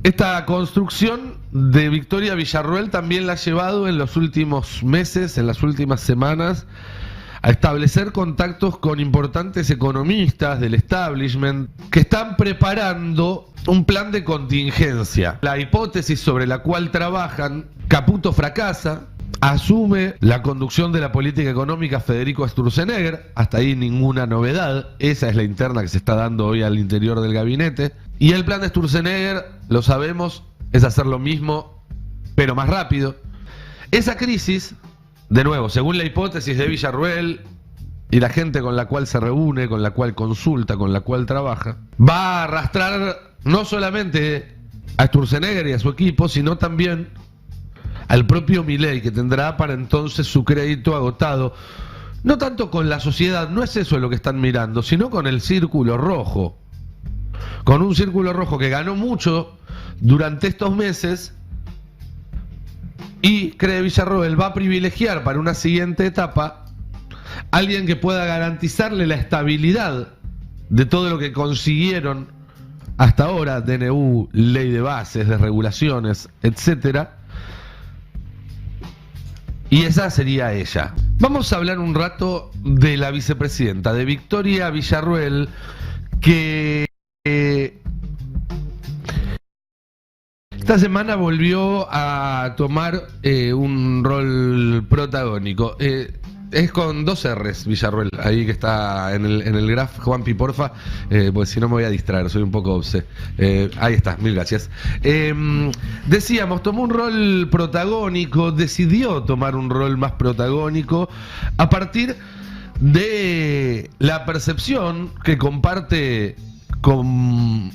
Esta construcción de Victoria Villarroel también la ha llevado en los últimos meses, en las últimas semanas, a establecer contactos con importantes economistas del establishment que están preparando un plan de contingencia. La hipótesis sobre la cual trabajan, Caputo fracasa, asume la conducción de la política económica Federico Sturzenegger, hasta ahí ninguna novedad, esa es la interna que se está dando hoy al interior del gabinete, y el plan de Sturzenegger, lo sabemos, es hacer lo mismo, pero más rápido. Esa crisis, de nuevo, según la hipótesis de Villarroel y la gente con la cual se reúne, con la cual consulta, con la cual trabaja, va a arrastrar no solamente a Sturzenegger y a su equipo, sino también al propio Milei, que tendrá para entonces su crédito agotado, no tanto con la sociedad, no es eso lo que están mirando, sino con el círculo rojo. Con un círculo rojo que ganó mucho durante estos meses y, cree Villarroel, va a privilegiar para una siguiente etapa alguien que pueda garantizarle la estabilidad de todo lo que consiguieron hasta ahora, DNU, ley de bases, de regulaciones, etcétera. Y esa sería ella. Vamos a hablar un rato de la vicepresidenta, de Victoria Villarroel, que esta semana volvió a tomar un rol protagónico. Es con dos R's, Villarroel, ahí que está en el graph, Juanpi, porfa, pues si no me voy a distraer, soy un poco obse. Ahí está, mil gracias. Decíamos, tomó un rol protagónico, decidió tomar un rol más protagónico a partir de la percepción que comparte con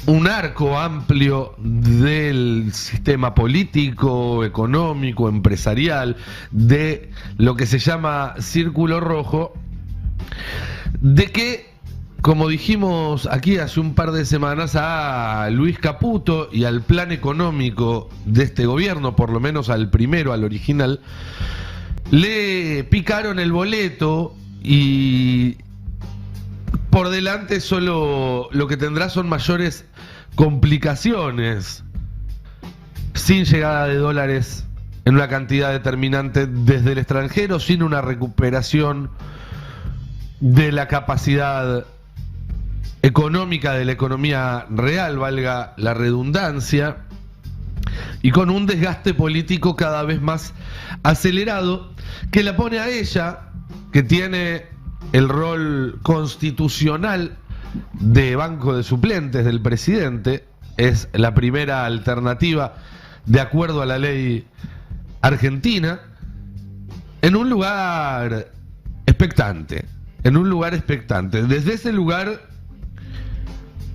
un arco amplio del sistema político, económico, empresarial, de lo que se llama círculo rojo, de que, como dijimos aquí hace un par de semanas, a Luis Caputo y al plan económico de este gobierno, por lo menos al primero, al original, le picaron el boleto y por delante solo lo que tendrá son mayores complicaciones, sin llegada de dólares en una cantidad determinante desde el extranjero, sin una recuperación de la capacidad económica de la economía real, valga la redundancia, y con un desgaste político cada vez más acelerado que la pone a ella, que tiene el rol constitucional de banco de suplentes del presidente, es la primera alternativa de acuerdo a la ley argentina, en un lugar expectante, Desde ese lugar,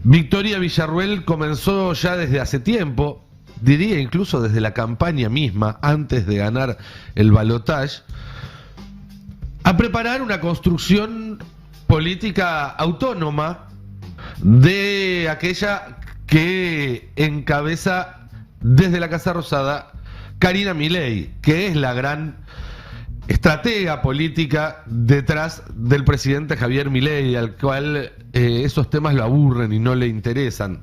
Victoria Villarroel comenzó ya desde hace tiempo, diría incluso desde la campaña misma, antes de ganar el balotaje, a preparar una construcción política autónoma de aquella que encabeza desde la Casa Rosada Karina Milei, que es la gran estratega política detrás del presidente Javier Milei, al cual esos temas lo aburren y no le interesan.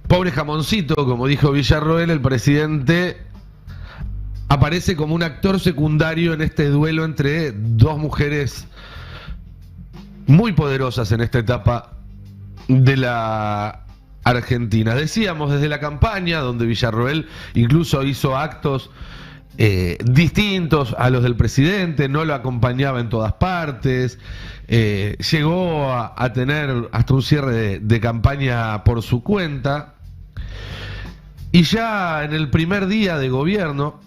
Pobre jamoncito, como dijo Villarroel, el presidente aparece como un actor secundario en este duelo entre dos mujeres muy poderosas en esta etapa de la Argentina. Decíamos desde la campaña, donde Villarroel incluso hizo actos distintos a los del presidente, no lo acompañaba en todas partes, llegó a tener hasta un cierre de campaña por su cuenta, y ya en el primer día de gobierno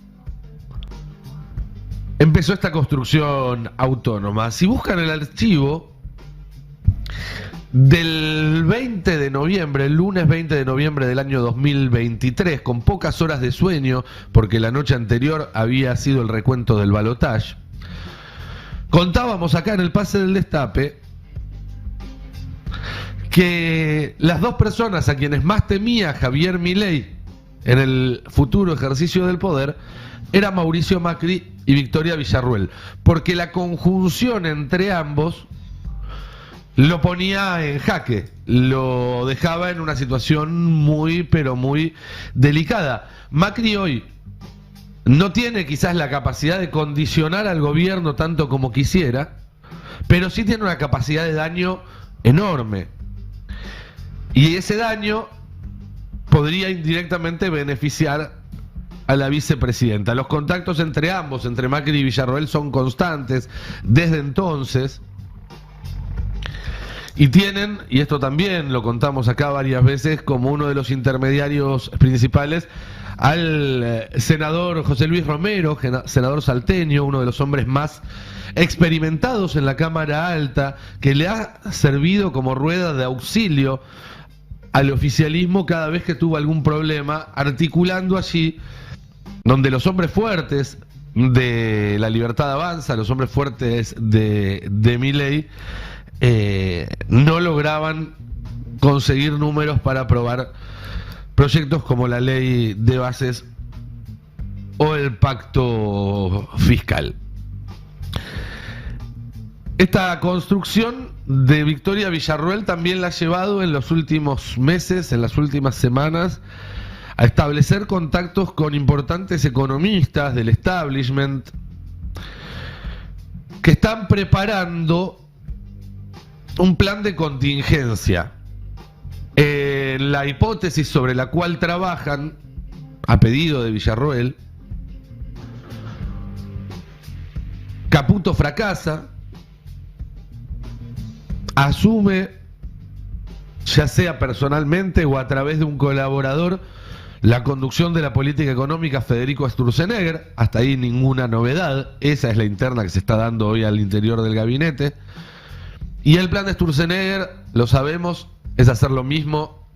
empezó esta construcción autónoma. Si buscan el archivo del 20 de noviembre, el lunes 20 de noviembre del año 2023, con pocas horas de sueño, porque la noche anterior había sido el recuento del balotaje, contábamos acá en el Pase del Destape que las dos personas a quienes más temía Javier Milei en el futuro ejercicio del poder era Mauricio Macri y Victoria Villarroel, porque la conjunción entre ambos lo ponía en jaque, lo dejaba en una situación muy, pero muy delicada. Macri hoy no tiene quizás la capacidad de condicionar al gobierno tanto como quisiera, pero sí tiene una capacidad de daño enorme. Y ese daño podría indirectamente beneficiar a la vicepresidenta. Los contactos entre ambos, entre Macri y Villarroel, son constantes desde entonces. Y tienen, y esto también lo contamos acá varias veces, como uno de los intermediarios principales al senador José Luis Romero, senador salteño, uno de los hombres más experimentados en la Cámara Alta, que le ha servido como rueda de auxilio al oficialismo cada vez que tuvo algún problema, articulando allí donde los hombres fuertes de La Libertad Avanza, los hombres fuertes de Milei, no lograban conseguir números para aprobar proyectos como la ley de bases o el pacto fiscal. Esta construcción de Victoria Villarroel también la ha llevado en los últimos meses, en las últimas semanas, a establecer contactos con importantes economistas del establishment que están preparando un plan de contingencia. La hipótesis sobre la cual trabajan, a pedido de Villarroel, Caputo fracasa, asume, ya sea personalmente o a través de un colaborador, la conducción de la política económica Federico Sturzenegger. Hasta ahí ninguna novedad. Esa es la interna que se está dando hoy al interior del gabinete. Y el plan de Sturzenegger, lo sabemos, es hacer lo mismo,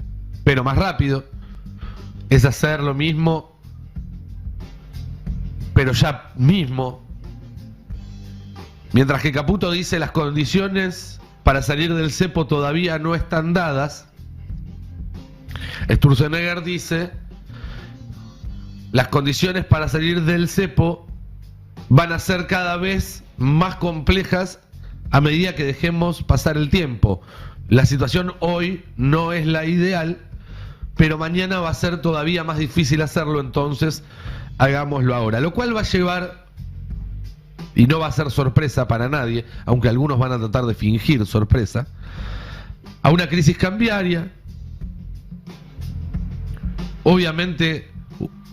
pero más rápido. Es hacer lo mismo, pero ya mismo. Mientras que Caputo dice las condiciones para salir del cepo todavía no están dadas, Sturzenegger dice las condiciones para salir del cepo van a ser cada vez más complejas a medida que dejemos pasar el tiempo. La situación hoy no es la ideal, pero mañana va a ser todavía más difícil hacerlo, entonces hagámoslo ahora. Lo cual va a llevar, y no va a ser sorpresa para nadie, aunque algunos van a tratar de fingir sorpresa, a una crisis cambiaria, obviamente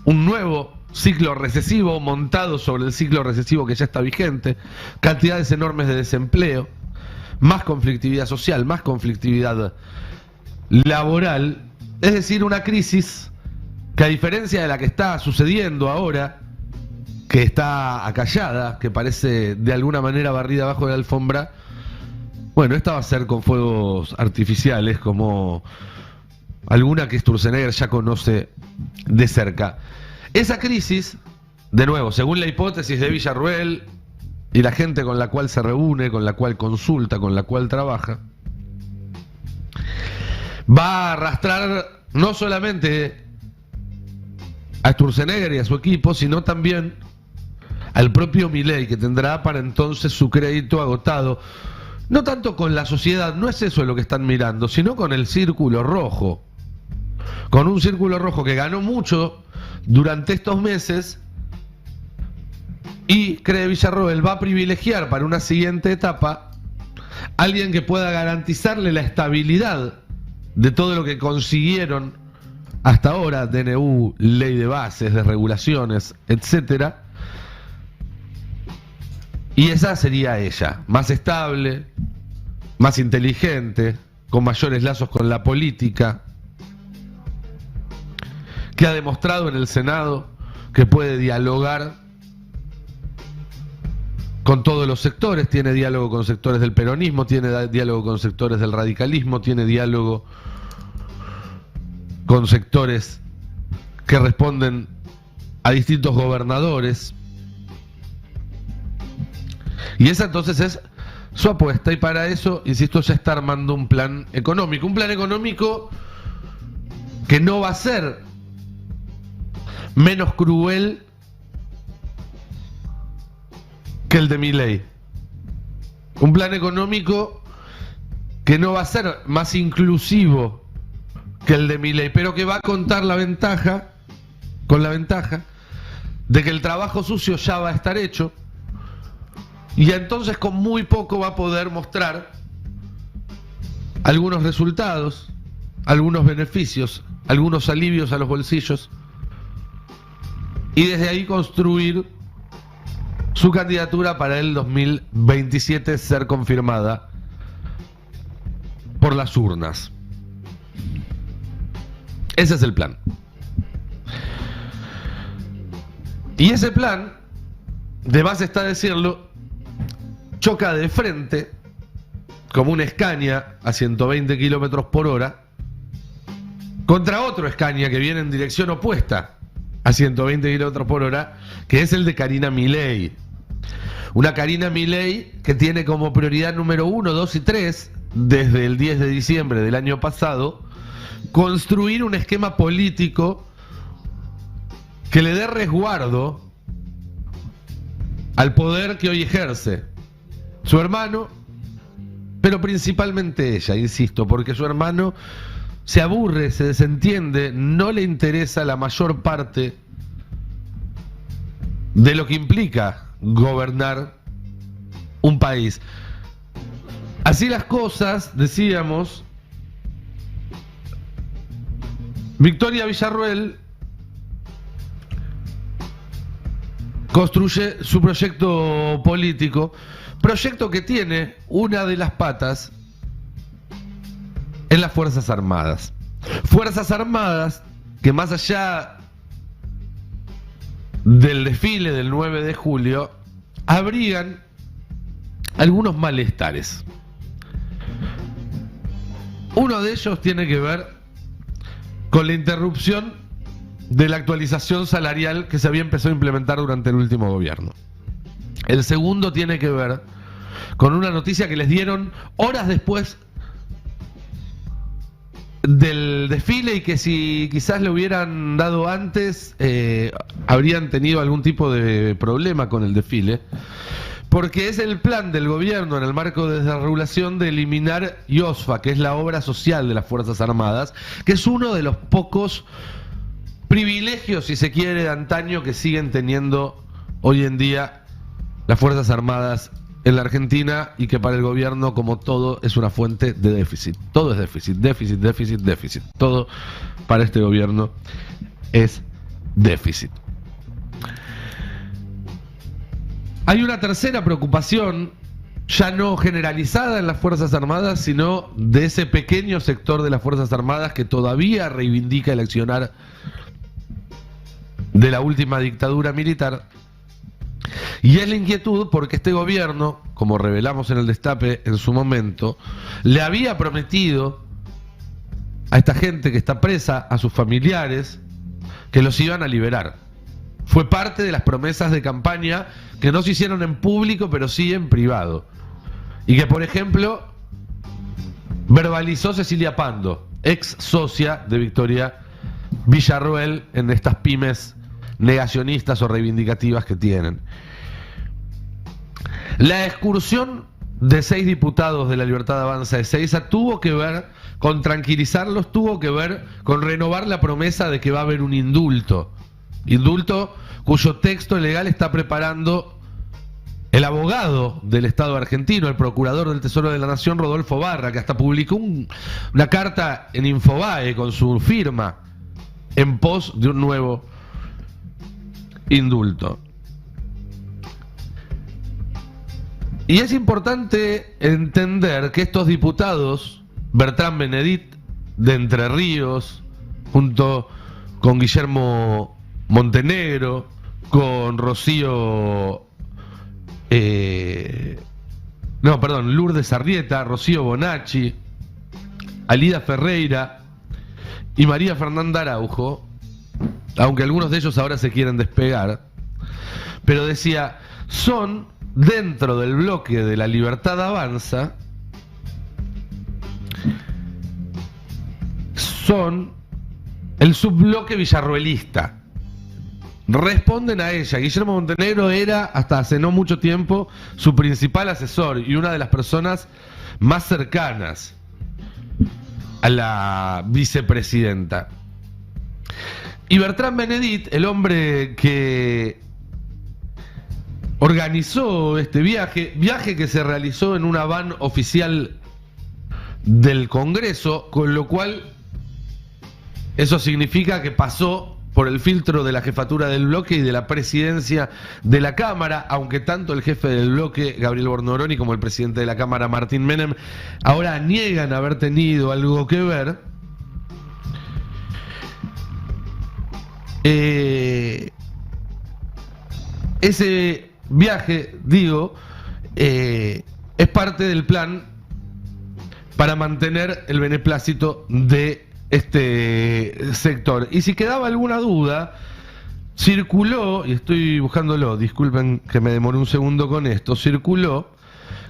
un nuevo ciclo recesivo montado sobre el ciclo recesivo que ya está vigente, cantidades enormes de desempleo, más conflictividad social, más conflictividad laboral, es decir, una crisis que, a diferencia de la que está sucediendo ahora, que está acallada, que parece de alguna manera barrida abajo de la alfombra, bueno, esta va a ser con fuegos artificiales, como alguna que Sturzenegger ya conoce de cerca. Esa crisis, de nuevo, según la hipótesis de Villarroel y la gente con la cual se reúne, con la cual consulta, con la cual trabaja, va a arrastrar no solamente a Sturzenegger y a su equipo, sino también al propio Milei, que tendrá para entonces su crédito agotado, no tanto con la sociedad, no es eso lo que están mirando, sino con el círculo rojo. Con un círculo rojo que ganó mucho durante estos meses y, cree Villarroel, va a privilegiar para una siguiente etapa a alguien que pueda garantizarle la estabilidad de todo lo que consiguieron hasta ahora, DNU, ley de bases, de regulaciones, etcétera. Y esa sería ella, más estable, más inteligente, con mayores lazos con la política, que ha demostrado en el Senado que puede dialogar con todos los sectores, tiene diálogo con sectores del peronismo, tiene diálogo con sectores del radicalismo, tiene diálogo con sectores que responden a distintos gobernadores. Y esa entonces es su apuesta, y para eso, insisto, ya está armando un plan económico que no va a ser menos cruel que el de Milei. Un plan económico que no va a ser más inclusivo que el de Milei, pero que va a contar con la ventaja de que el trabajo sucio ya va a estar hecho y entonces con muy poco va a poder mostrar algunos resultados, algunos beneficios, algunos alivios a los bolsillos y desde ahí construir su candidatura para el 2027 ser confirmada por las urnas. Ese es el plan. Y ese plan, de más está decirlo, choca de frente, como un Scania a 120 kilómetros por hora, contra otro Scania que viene en dirección opuesta a 120 kilómetros por hora, que es el de Karina Milei. Una Karina Milei que tiene como prioridad número 1, 2 y 3, desde el 10 de diciembre del año pasado, construir un esquema político que le dé resguardo al poder que hoy ejerce su hermano, pero principalmente ella, insisto, porque su hermano se aburre, se desentiende, no le interesa la mayor parte de lo que implica gobernar un país. Así las cosas, decíamos, Victoria Villarruel construye su proyecto político, proyecto que tiene una de las patas en las Fuerzas Armadas. Fuerzas Armadas que más allá del desfile del 9 de julio abrigan algunos malestares. Uno de ellos tiene que ver con la interrupción de la actualización salarial que se había empezado a implementar durante el último gobierno. El segundo tiene que ver con una noticia que les dieron horas después del desfile y que si quizás le hubieran dado antes habrían tenido algún tipo de problema con el desfile, porque es el plan del gobierno en el marco de desregulación de eliminar IOSFA, que es la obra social de las Fuerzas Armadas, que es uno de los pocos privilegios, si se quiere, de antaño que siguen teniendo hoy en día las Fuerzas Armadas en la Argentina y que para el gobierno, como todo, es una fuente de déficit. Todo es déficit, déficit, déficit, déficit. Todo para este gobierno es déficit. Hay una tercera preocupación, ya no generalizada en las Fuerzas Armadas, sino de ese pequeño sector de las Fuerzas Armadas que todavía reivindica el accionar de la última dictadura militar. Y es la inquietud porque este gobierno, como revelamos en el Destape en su momento, le había prometido a esta gente que está presa, a sus familiares, que los iban a liberar. Fue parte de las promesas de campaña que no se hicieron en público, pero sí en privado. Y que, por ejemplo, verbalizó Cecilia Pando, ex socia de Victoria Villarruel, en estas pymes negacionistas o reivindicativas que tienen. La excursión de 6 diputados de la Libertad Avanza de Ezeiza tuvo que ver con tranquilizarlos, tuvo que ver con renovar la promesa de que va a haber un indulto cuyo texto legal está preparando el abogado del Estado argentino, el procurador del Tesoro de la Nación, Rodolfo Barra, que hasta publicó una carta en Infobae con su firma en pos de un nuevo indulto. Y es importante entender que estos diputados, Bertrán Benedit de Entre Ríos, junto con Guillermo Montenegro, con Lourdes Arrieta, Rocío Bonacci, Alida Ferreira y María Fernanda Araujo, aunque algunos de ellos ahora se quieren despegar, pero decía, son dentro del bloque de la Libertad Avanza, son el subbloque villarruelista. responden a ella. Guillermo Montenegro era, hasta hace no mucho tiempo, su principal asesor y una de las personas más cercanas a la vicepresidenta. Y Bertrand Benedit, el hombre que organizó este viaje que se realizó en una van oficial del Congreso, con lo cual eso significa que pasó por el filtro de la jefatura del bloque y de la presidencia de la Cámara, aunque tanto el jefe del bloque, Gabriel Bornoroni, como el presidente de la Cámara, Martín Menem, ahora niegan haber tenido algo que ver. Ese viaje, digo, es parte del plan para mantener el beneplácito de este sector. Y si quedaba alguna duda, circuló, y estoy buscándolo, disculpen que me demoré un segundo con esto, circuló,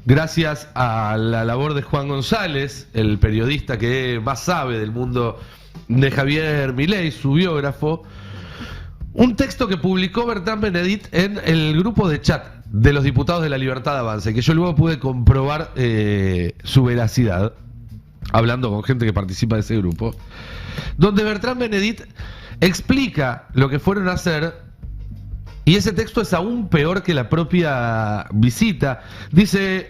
gracias a la labor de Juan González, el periodista que más sabe del mundo de Javier Milei, su biógrafo, un texto que publicó Bertrand Benedit en el grupo de chat de los diputados de la Libertad Avanza, que yo luego pude comprobar su veracidad, hablando con gente que participa de ese grupo, donde Bertrand Benedit explica lo que fueron a hacer, y ese texto es aún peor que la propia visita. Dice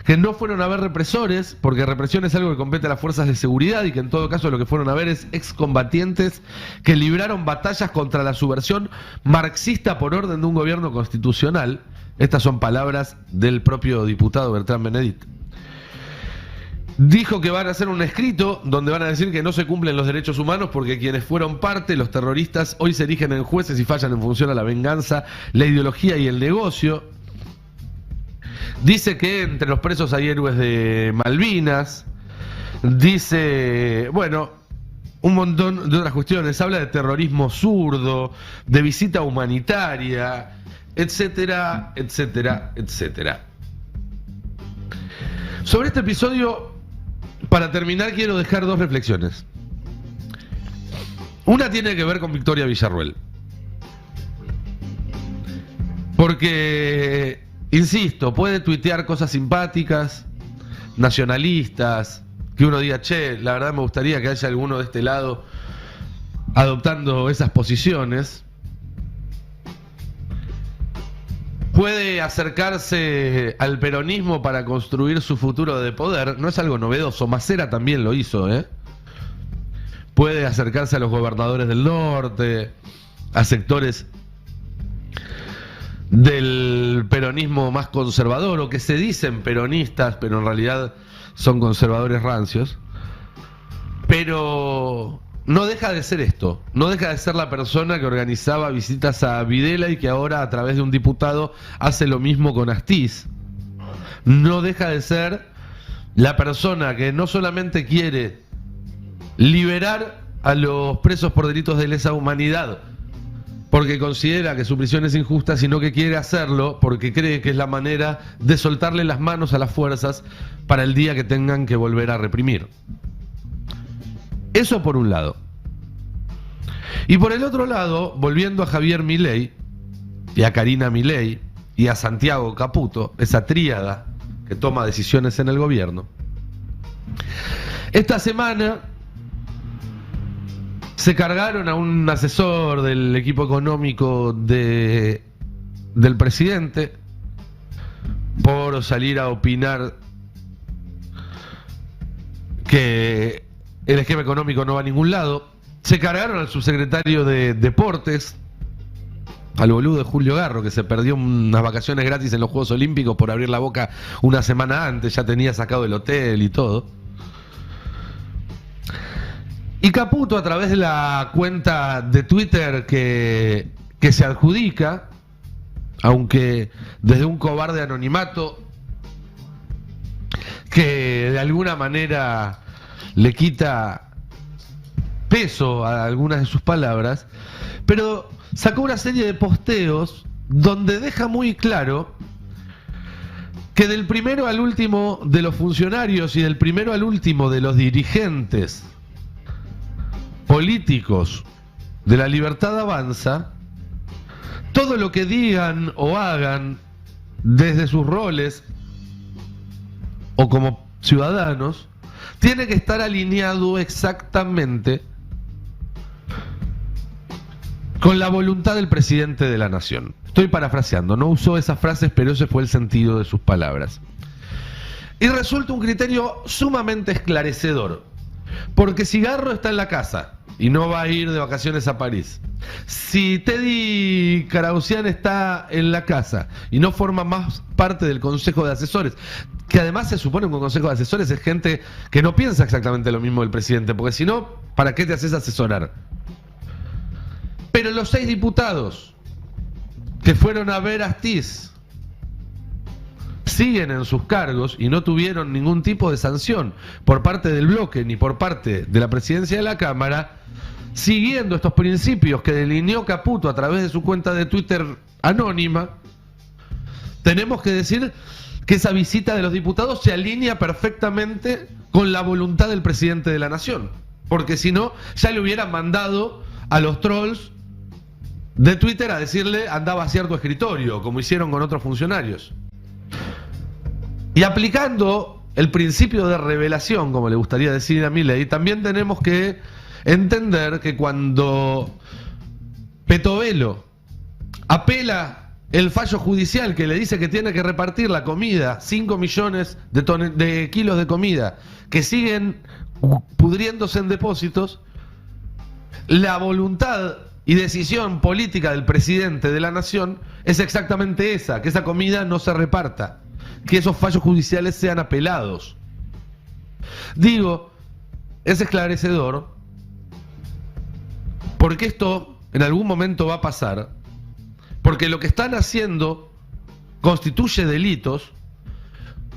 que no fueron a ver represores, porque represión es algo que compete a las fuerzas de seguridad, y que en todo caso lo que fueron a ver es excombatientes que libraron batallas contra la subversión marxista por orden de un gobierno constitucional. Estas son palabras del propio diputado Bertrand Benedit. Dijo que van a hacer un escrito donde van a decir que no se cumplen los derechos humanos porque quienes fueron parte, los terroristas, hoy se erigen en jueces y fallan en función a la venganza, la ideología y el negocio. Dice que entre los presos hay héroes de Malvinas. Dice, bueno, un montón de otras cuestiones. Habla de terrorismo zurdo, de visita humanitaria, etcétera, etcétera, etcétera. Sobre este episodio, para terminar, quiero dejar dos reflexiones. Una tiene que ver con Victoria Villarruel. Porque, insisto, puede tuitear cosas simpáticas, nacionalistas, que uno diga, che, la verdad me gustaría que haya alguno de este lado adoptando esas posiciones. Puede acercarse al peronismo para construir su futuro de poder, no es algo novedoso, Macera también lo hizo, Puede acercarse a los gobernadores del norte, a sectores del peronismo más conservador, o que se dicen peronistas, pero en realidad son conservadores rancios. Pero no deja de ser esto, no deja de ser la persona que organizaba visitas a Videla y que ahora a través de un diputado hace lo mismo con Astiz. No deja de ser la persona que no solamente quiere liberar a los presos por delitos de lesa humanidad porque considera que su prisión es injusta, sino que quiere hacerlo porque cree que es la manera de soltarle las manos a las fuerzas para el día que tengan que volver a reprimir. Eso por un lado. Y por el otro lado, volviendo a Javier Milei y a Karina Milei y a Santiago Caputo, esa tríada que toma decisiones en el gobierno, esta semana se cargaron a un asesor del equipo económico del presidente por salir a opinar que el esquema económico no va a ningún lado. Se cargaron al subsecretario de Deportes, al boludo de Julio Garro, que se perdió unas vacaciones gratis en los Juegos Olímpicos por abrir la boca una semana antes, ya tenía sacado el hotel y todo. Y Caputo, a través de la cuenta de Twitter que se adjudica, aunque desde un cobarde anonimato, que de alguna manera le quita peso a algunas de sus palabras, pero sacó una serie de posteos donde deja muy claro que del primero al último de los funcionarios y del primero al último de los dirigentes políticos de la Libertad Avanza todo lo que digan o hagan desde sus roles o como ciudadanos tiene que estar alineado exactamente con la voluntad del presidente de la nación. Estoy parafraseando, no usó esas frases, pero ese fue el sentido de sus palabras. Y resulta un criterio sumamente esclarecedor, porque si Garro está en la casa y no va a ir de vacaciones a París, si Teddy Karaosian está en la casa y no forma más parte del consejo de asesores, que además se supone que un consejo de asesores es gente que no piensa exactamente lo mismo del presidente, porque si no, ¿para qué te haces asesorar? Pero los 6 diputados que fueron a ver a Astiz siguen en sus cargos y no tuvieron ningún tipo de sanción por parte del bloque ni por parte de la presidencia de la Cámara, siguiendo estos principios que delineó Caputo a través de su cuenta de Twitter anónima. Tenemos que decir que esa visita de los diputados se alinea perfectamente con la voluntad del presidente de la nación, porque si no, ya le hubieran mandado a los trolls de Twitter a decirle andaba a cierto escritorio, como hicieron con otros funcionarios. Y aplicando el principio de revelación, como le gustaría decir a Milei, también tenemos que entender que cuando Petovelo apela el fallo judicial que le dice que tiene que repartir la comida, 5 millones de kilos de comida, que siguen pudriéndose en depósitos, la voluntad y decisión política del presidente de la nación es exactamente esa, que esa comida no se reparta, que esos fallos judiciales sean apelados. Digo, es esclarecedor porque esto en algún momento va a pasar, porque lo que están haciendo constituye delitos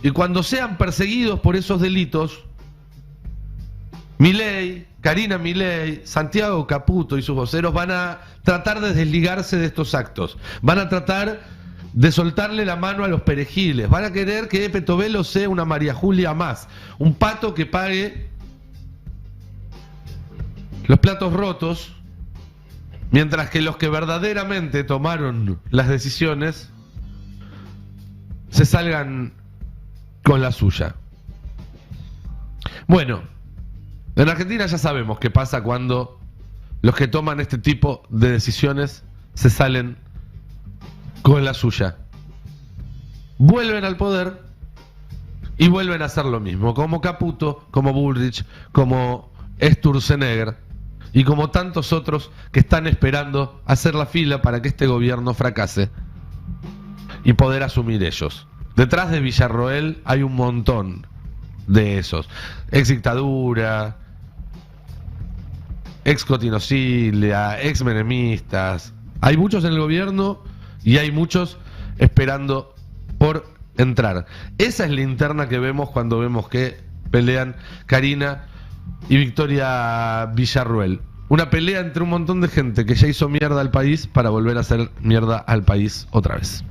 y cuando sean perseguidos por esos delitos, Milei, Karina Milei, Santiago Caputo y sus voceros van a tratar de desligarse de estos actos, van a tratar de soltarle la mano a los perejiles, van a querer que Petovelo sea una María Julia más, un pato que pague los platos rotos, mientras que los que verdaderamente tomaron las decisiones se salgan con la suya. Bueno, en Argentina ya sabemos qué pasa cuando los que toman este tipo de decisiones se salen con la suya. Vuelven al poder y vuelven a hacer lo mismo, como Caputo, como Bullrich, como Sturzenegger y como tantos otros que están esperando hacer la fila para que este gobierno fracase y poder asumir ellos. Detrás de Villarroel hay un montón de esos. Ex dictadura, ex cotinocilia, ex menemistas. Hay muchos en el gobierno y hay muchos esperando por entrar. Esa es la interna que vemos cuando vemos que pelean Karina y Victoria Villarroel. Una pelea entre un montón de gente que ya hizo mierda al país para volver a hacer mierda al país otra vez.